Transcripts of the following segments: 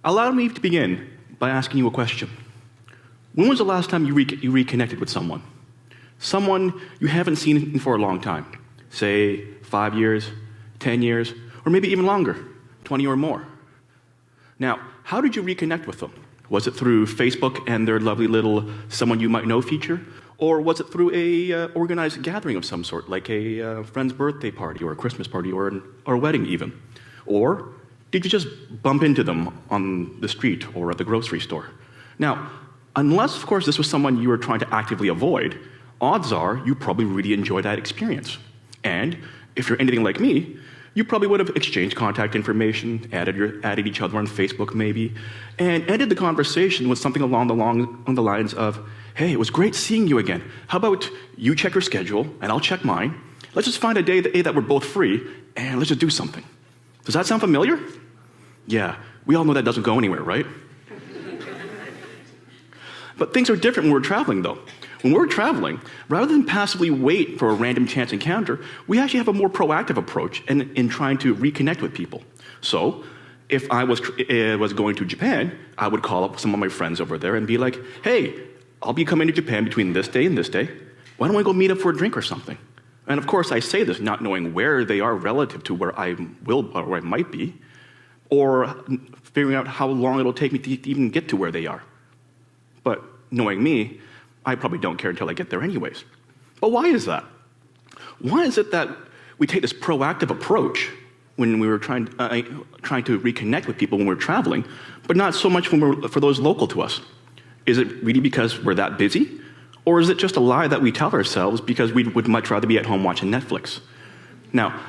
allow me to begin by asking you a question. When was the last time you reconnected with someone? Someone you haven't seen for a long time, say 5 years, 10 years, or maybe even longer, 20 or more. Now, how did you reconnect with them? Was it through Facebook and their lovely little someone you might know feature? Or was it through a organized gathering of some sort, like a friend's birthday party or a Christmas party or a wedding even? Or did you just bump into them on the street or at the grocery store? Now, unless, of course, this was someone you were trying to actively avoid, odds are you probably really enjoyed that experience. And if you're anything like me, you probably would have exchanged contact information, added each other on Facebook maybe, and ended the conversation with something along the lines of, hey, it was great seeing you again. How about you check your schedule and I'll check mine. Let's just find a day that we're both free and let's just do something. Does that sound familiar? Yeah, we all know that doesn't go anywhere, right? But things are different when we're traveling though. When we're traveling, rather than passively wait for a random chance encounter, we actually have a more proactive approach in trying to reconnect with people. So, if I was going to Japan, I would call up some of my friends over there and be like, hey, I'll be coming to Japan between this day and this day. Why don't we go meet up for a drink or something? And of course, I say this not knowing where they are relative to where I will or where I might be, or figuring out how long it'll take me to even get to where they are. But knowing me, I probably don't care until I get there anyways. But why is that? Why is it that we take this proactive approach when we were trying to reconnect with people when we're traveling, but not so much for those local to us? Is it really because we're that busy? Or is it just a lie that we tell ourselves because we would much rather be at home watching Netflix? Now,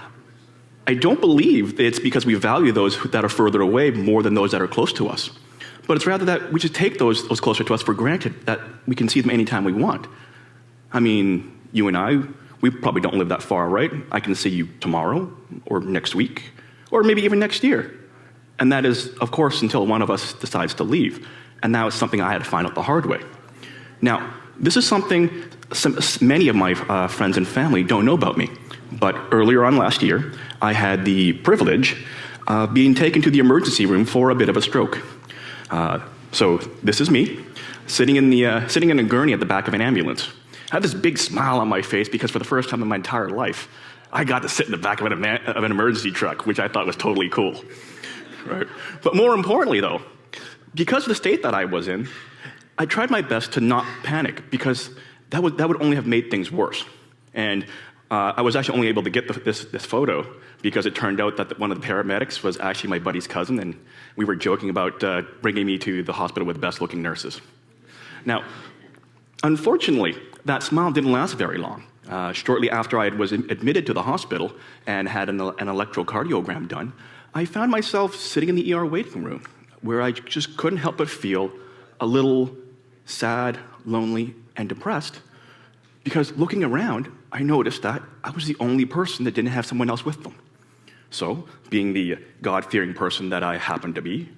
I don't believe it's because we value those that are further away more than those that are close to us. But it's rather that we just take those closer to us for granted, that we can see them anytime we want. I mean, you and I, we probably don't live that far, right? I can see you tomorrow, or next week, or maybe even next year. And that is, of course, until one of us decides to leave. And now it's something I had to find out the hard way. Now, this is something many of my friends and family don't know about me. But earlier on last year, I had the privilege of being taken to the emergency room for a bit of a stroke. So this is me, sitting in a gurney at the back of an ambulance. I had this big smile on my face because for the first time in my entire life, I got to sit in the back of an emergency truck, which I thought was totally cool. Right? But more importantly, though, because of the state that I was in, I tried my best to not panic because that would only have made things worse. And I was actually only able to get this photo because it turned out that one of the paramedics was actually my buddy's cousin, and we were joking about bringing me to the hospital with the best-looking nurses. Now, unfortunately, that smile didn't last very long. Shortly after I was admitted to the hospital and had an electrocardiogram done, I found myself sitting in the ER waiting room where I just couldn't help but feel a little sad, lonely, and depressed because looking around, I noticed that I was the only person that didn't have someone else with them. So, being the God-fearing person that I happened to be,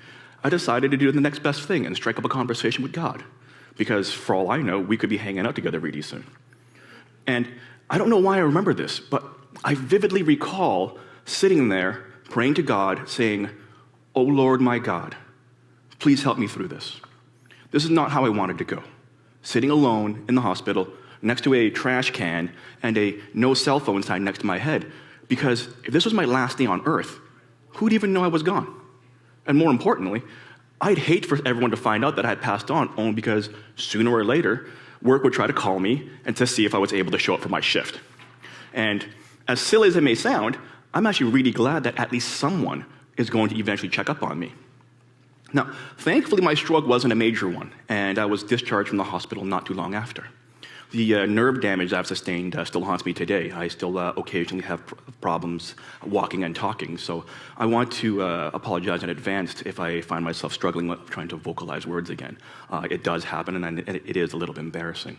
I decided to do the next best thing and strike up a conversation with God. Because for all I know, we could be hanging out together really soon. And I don't know why I remember this, but I vividly recall sitting there, praying to God, saying, "Oh Lord, my God, please help me through this. This is not how I wanted to go. Sitting alone in the hospital, next to a trash can, and a no cell phone sign next to my head, because if this was my last day on earth, who'd even know I was gone? And more importantly, I'd hate for everyone to find out that I had passed on only because sooner or later, work would try to call me and to see if I was able to show up for my shift. And as silly as it may sound, I'm actually really glad that at least someone is going to eventually check up on me. Now, thankfully, my stroke wasn't a major one, and I was discharged from the hospital not too long after. The nerve damage I've sustained still haunts me today. I still occasionally have problems walking and talking, so I want to apologize in advance if I find myself struggling with trying to vocalize words again. It does happen, and it is a little bit embarrassing.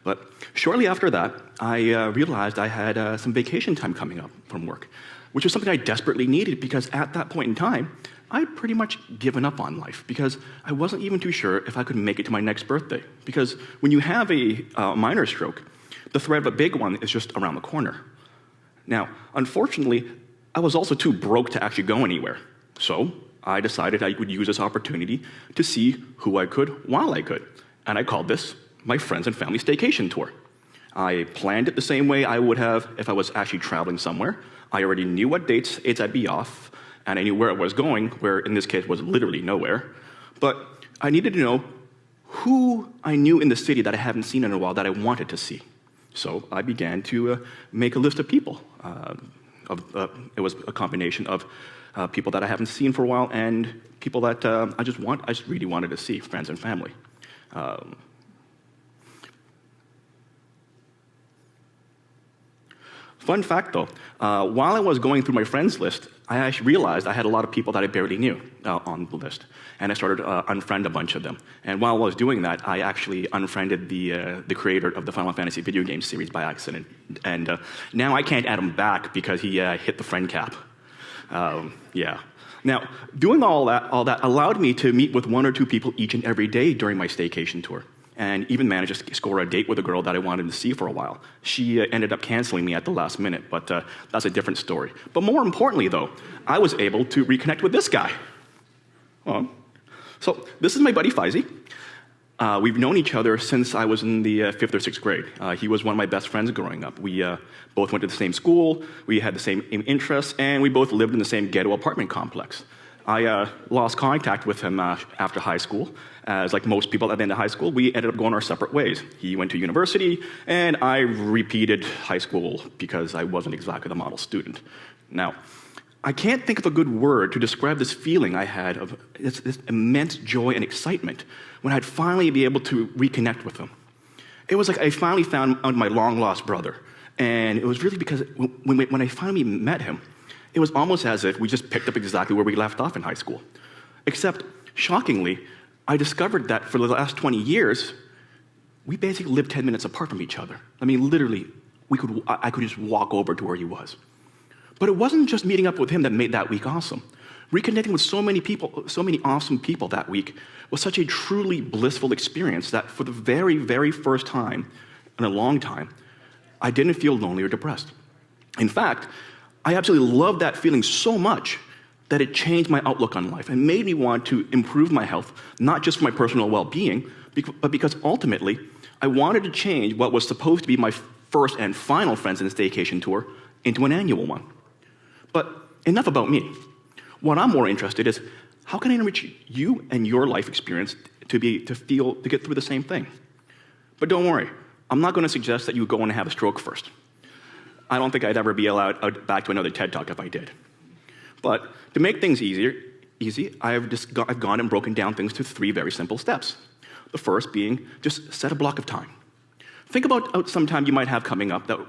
But shortly after that, I realized I had some vacation time coming up from work, which was something I desperately needed because at that point in time, I'd pretty much given up on life because I wasn't even too sure if I could make it to my next birthday. Because when you have a minor stroke, the threat of a big one is just around the corner. Now, unfortunately, I was also too broke to actually go anywhere. So I decided I would use this opportunity to see who I could while I could. And I called this my friends and family staycation tour. I planned it the same way I would have if I was actually traveling somewhere. I already knew what dates I'd be off, and I knew where I was going, where in this case was literally nowhere. But I needed to know who I knew in the city that I haven't seen in a while that I wanted to see. So I began to make a list of people. It was a combination of people that I haven't seen for a while and people that I just really wanted to see, friends and family. Fun fact, though, while I was going through my friends list, I actually realized I had a lot of people that I barely knew on the list, and I started to unfriend a bunch of them. And while I was doing that, I actually unfriended the creator of the Final Fantasy video game series by accident, and now I can't add him back because he hit the friend cap. Yeah. Now, doing all that allowed me to meet with one or two people each and every day during my staycation tour, and even managed to score a date with a girl that I wanted to see for a while. She ended up canceling me at the last minute, but that's a different story. But more importantly, though, I was able to reconnect with this guy. So this is my buddy Faizi. We've known each other since I was in the 5th or 6th grade. He was one of my best friends growing up. We both went to the same school, we had the same interests, and we both lived in the same ghetto apartment complex. I lost contact with him after high school. As like most people at the end of high school, we ended up going our separate ways. He went to university, and I repeated high school because I wasn't exactly the model student. Now, I can't think of a good word to describe this feeling I had of this immense joy and excitement when I'd finally be able to reconnect with him. It was like I finally found my long-lost brother, and it was really because when I finally met him, it was almost as if we just picked up exactly where we left off in high school. Except, shockingly, I discovered that for the last 20 years, we basically lived 10 minutes apart from each other. I mean, literally, I could just walk over to where he was. But it wasn't just meeting up with him that made that week awesome. Reconnecting with so many people, so many awesome people that week was such a truly blissful experience that for the very, very first time in a long time, I didn't feel lonely or depressed. In fact, I absolutely loved that feeling so much that it changed my outlook on life and made me want to improve my health, not just for my personal well-being, but because ultimately, I wanted to change what was supposed to be my first and final Friends and Staycation tour into an annual one. But enough about me. What I'm more interested in is, how can I enrich you and your life experience to get through the same thing? But don't worry, I'm not going to suggest that you go and have a stroke first. I don't think I'd ever be allowed back to another TED Talk if I did. But to make things easy, I've gone and broken down things to 3 very simple steps. The first being, just set a block of time. Think about some time you might have coming up that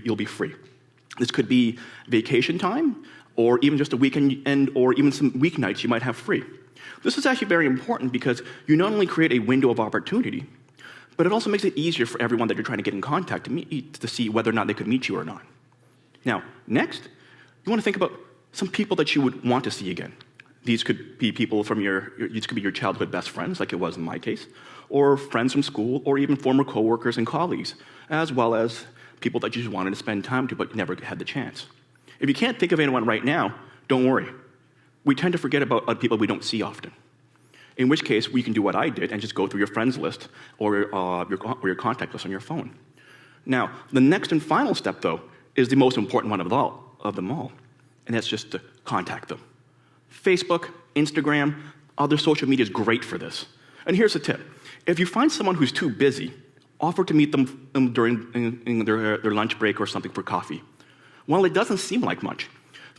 you'll be free. This could be vacation time, or even just a weekend, or even some weeknights you might have free. This is actually very important because you not only create a window of opportunity, but it also makes it easier for everyone that you're trying to get in contact to see whether or not they could meet you or not. Now, next, you want to think about some people that you would want to see again. These could be people from these could be your childhood best friends, like it was in my case, or friends from school, or even former coworkers and colleagues, as well as people that you just wanted to spend time to but never had the chance. If you can't think of anyone right now, don't worry. We tend to forget about people we don't see often. In which case, we can do what I did and just go through your friends list or your contact list on your phone. Now, the next and final step, though, is the most important one of them all, and that's just to contact them. Facebook, Instagram, other social media is great for this. And here's a tip. If you find someone who's too busy, offer to meet them during their lunch break or something for coffee. While it doesn't seem like much,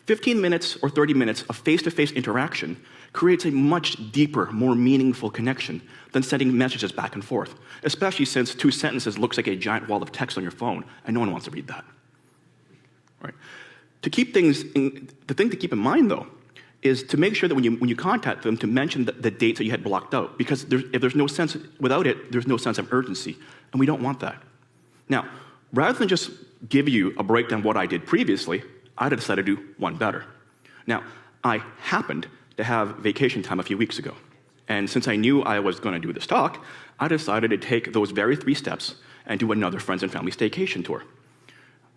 15 minutes or 30 minutes of face-to-face interaction creates a much deeper, more meaningful connection than sending messages back and forth, especially since 2 sentences looks like a giant wall of text on your phone, and no one wants to read that. Right? The thing to keep in mind, though, is to make sure that when you contact them, to mention the dates that you had blocked out, because if there's no sense, without it, there's no sense of urgency, and we don't want that. Now, rather than just give you a breakdown of what I did previously, I decided to do one better. Now, I happened to have vacation time a few weeks ago, and since I knew I was going to do this talk, I decided to take those very 3 steps and do another Friends and Family Staycation tour.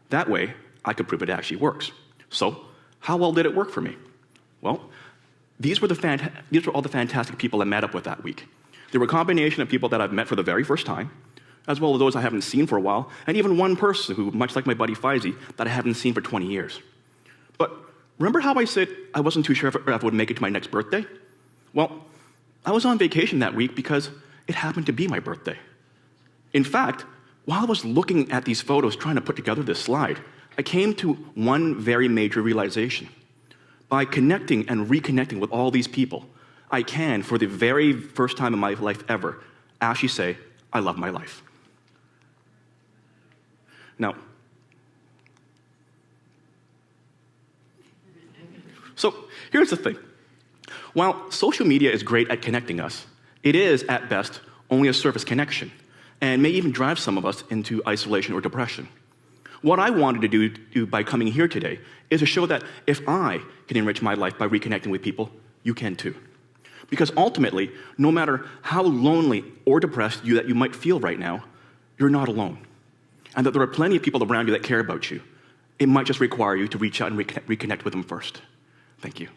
That way, I could prove it actually works. So, how well did it work for me? Well, these were all the fantastic people I met up with that week. They were a combination of people that I've met for the very first time, as well as those I haven't seen for a while, and even one person who, much like my buddy Feisy, that I haven't seen for 20 years. But remember how I said I wasn't too sure if I would make it to my next birthday? Well, I was on vacation that week because it happened to be my birthday. In fact, while I was looking at these photos trying to put together this slide, I came to one very major realization. By connecting and reconnecting with all these people, I can, for the very first time in my life ever, actually say, I love my life. Now, so here's the thing. While social media is great at connecting us, it is, at best, only a surface connection, and may even drive some of us into isolation or depression. What I wanted to do by coming here today is to show that if I can enrich my life by reconnecting with people, you can too. Because ultimately, no matter how lonely or depressed that you might feel right now, you're not alone. And that there are plenty of people around you that care about you. It might just require you to reach out and reconnect with them first. Thank you.